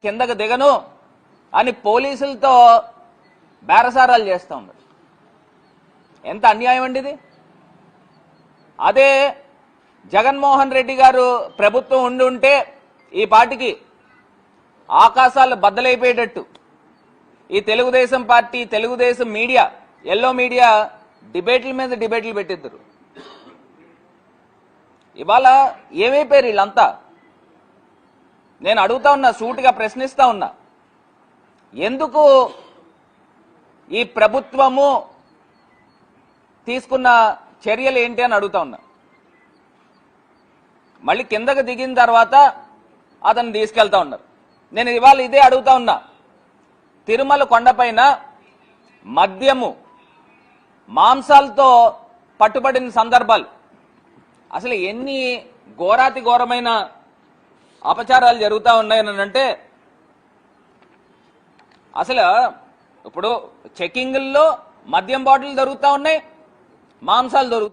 కిందకు దిగను అని పోలీసులతో బేరసారాలు చేస్తూ ఉన్నారు. ఎంత అన్యాయం అండి ఇది. అదే జగన్మోహన్ రెడ్డి గారు ప్రభుత్వం ఉండి ఉంటే ఈ పార్టీకి ఆకాశాలు బద్దలైపోయేటట్టు ఈ Telugu Desam party, Telugu Desam media, yellow media డిబేట్ల మీద డిబేట్లు పెట్టిద్దరు. ఇవాళ ఏమైపోయారు వీళ్ళంతా? నేను అడుగుతా ఉన్నా, సూటిగా ప్రశ్నిస్తా ఉన్నా, ఎందుకు ఈ ప్రభుత్వము తీసుకున్న చర్యలు ఏంటి అని అడుగుతా ఉన్నా. మళ్ళీ కిందకు దిగిన తర్వాత అతను తీసుకెళ్తా ఉన్నారు. నేను ఇవాళ ఇదే అడుగుతా ఉన్నా, తిరుమల కొండపైన మద్యము మాంసాలతో పట్టుబడిన సందర్భాలు, అసలు ఎన్ని ఘోరాతి ఘోరమైన అపచారాలు జరుగుతూ ఉన్నాయని అంటే, అసలు ఇప్పుడు చెకింగ్ల్లో మద్యం బాటిల్ దొరుకుతూ ఉన్నాయి, మాంసాలు దొరుకుతాయి.